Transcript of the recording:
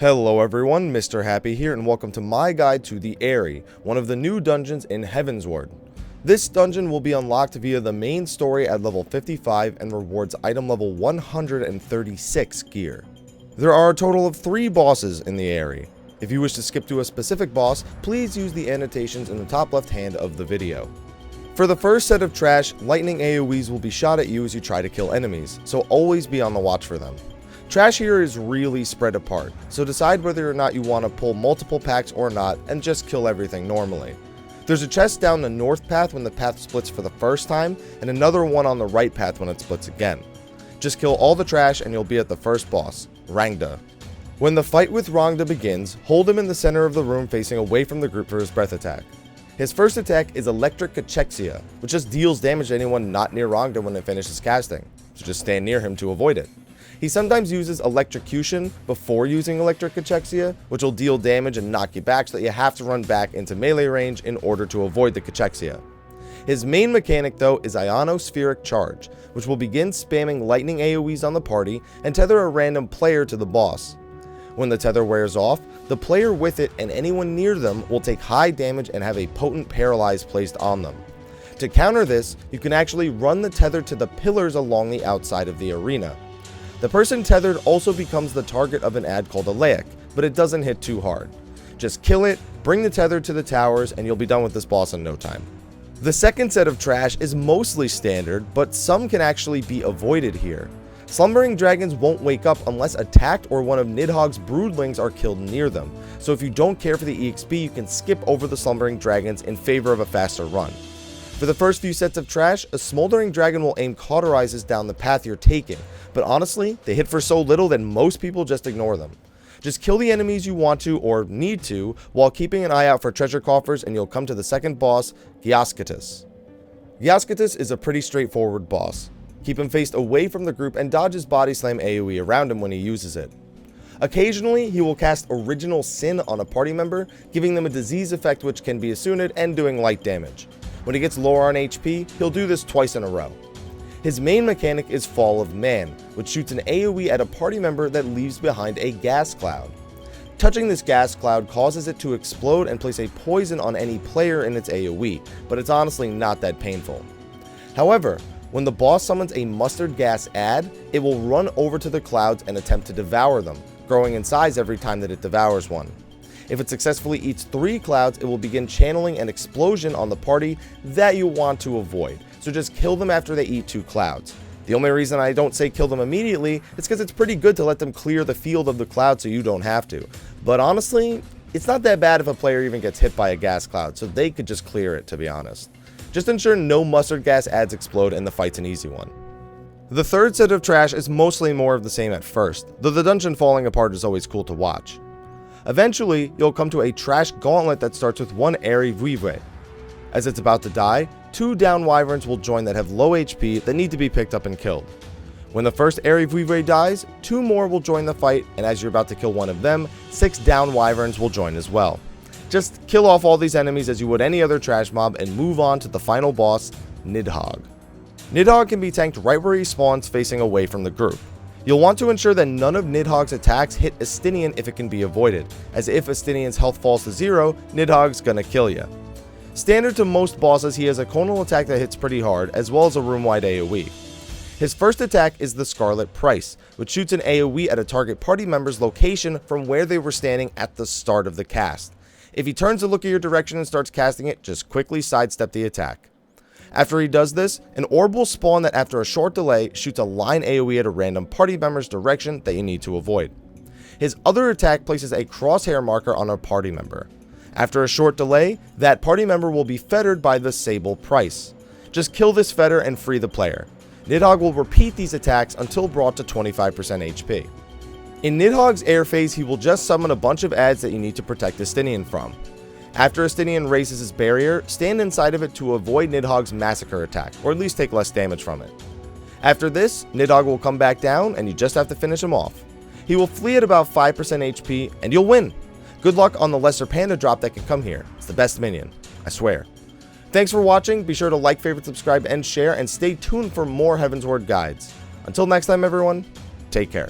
Hello everyone, Mr. Happy here, and welcome to my guide to the Aery, one of the new dungeons in Heavensward. This dungeon will be unlocked via the main story at level 55 and rewards item level 136 gear. There are a total of 3 bosses in the Aery. If you wish to skip to a specific boss, please use the annotations in the top left hand of the video. For the first set of trash, lightning AoEs will be shot at you as you try to kill enemies, so always be on the watch for them. Trash here is really spread apart, so decide whether or not you want to pull multiple packs or not and just kill everything normally. There's a chest down the north path when the path splits for the first time, and another one on the right path when it splits again. Just kill all the trash and you'll be at the first boss, Rangda. When the fight with Rangda begins, hold him in the center of the room facing away from the group for his breath attack. His first attack is Electric Cachexia, which just deals damage to anyone not near Rangda when it finishes casting, so just stand near him to avoid it. He sometimes uses Electrocution before using Electric Cachexia, which will deal damage and knock you back so that you have to run back into melee range in order to avoid the Cachexia. His main mechanic though is Ionospheric Charge, which will begin spamming lightning AoEs on the party and tether a random player to the boss. When the tether wears off, the player with it and anyone near them will take high damage and have a potent paralyze placed on them. To counter this, you can actually run the tether to the pillars along the outside of the arena. The person tethered also becomes the target of an ad called Aery, but it doesn't hit too hard. Just kill it, bring the tether to the towers, and you'll be done with this boss in no time. The second set of trash is mostly standard, but some can actually be avoided here. Slumbering dragons won't wake up unless attacked or one of Nidhogg's broodlings are killed near them, so if you don't care for the EXP, you can skip over the slumbering dragons in favor of a faster run. For the first few sets of trash, a smoldering dragon will aim cauterizes down the path you're taking, but honestly, they hit for so little that most people just ignore them. Just kill the enemies you want to or need to, while keeping an eye out for treasure coffers, and you'll come to the second boss, Gauntlet. Gauntlet is a pretty straightforward boss. Keep him faced away from the group and dodge his body slam AoE around him when he uses it. Occasionally, he will cast Original Sin on a party member, giving them a disease effect which can be Asuned and doing light damage. When he gets lower on HP, he'll do this twice in a row. His main mechanic is Fall of Man, which shoots an AoE at a party member that leaves behind a gas cloud. Touching this gas cloud causes it to explode and place a poison on any player in its AoE, but it's honestly not that painful. However, when the boss summons a mustard gas ad, it will run over to the clouds and attempt to devour them, growing in size every time that it devours one. If it successfully eats 3 clouds, it will begin channeling an explosion on the party that you want to avoid, so just kill them after they eat 2 clouds. The only reason I don't say kill them immediately is because it's pretty good to let them clear the field of the cloud so you don't have to. But honestly, it's not that bad if a player even gets hit by a gas cloud, so they could just clear it, to be honest. Just ensure no mustard gas ads explode and the fight's an easy one. The third set of trash is mostly more of the same at first, though the dungeon falling apart is always cool to watch. Eventually, you'll come to a trash gauntlet that starts with one FFXIV. As it's about to die, 2 down wyverns will join that have low HP that need to be picked up and killed. When the first FFXIV dies, 2 more will join the fight, and as you're about to kill one of them, 6 down wyverns will join as well. Just kill off all these enemies as you would any other trash mob and move on to the final boss, Nidhogg. Nidhogg can be tanked right where he spawns facing away from the group. You'll want to ensure that none of Nidhogg's attacks hit Estinian if it can be avoided, as if Estinian's health falls to 0, Nidhogg's gonna kill ya. Standard to most bosses, he has a conal attack that hits pretty hard, as well as a room-wide AoE. His first attack is the Scarlet Price, which shoots an AoE at a target party member's location from where they were standing at the start of the cast. If he turns to look at your direction and starts casting it, just quickly sidestep the attack. After he does this, an orb will spawn that after a short delay shoots a line AoE at a random party member's direction that you need to avoid. His other attack places a crosshair marker on a party member. After a short delay, that party member will be fettered by the Sable Price. Just kill this fetter and free the player. Nidhogg will repeat these attacks until brought to 25% HP. In Nidhogg's air phase, he will just summon a bunch of ads that you need to protect Estinian from. After Estinian raises his barrier, stand inside of it to avoid Nidhogg's massacre attack, or at least take less damage from it. After this, Nidhogg will come back down and you just have to finish him off. He will flee at about 5% HP and you'll win. Good luck on the lesser panda drop that can come here. It's the best minion, I swear. Thanks for watching, be sure to like, favorite, subscribe, and share, and stay tuned for more Heavensward guides. Until next time everyone, take care.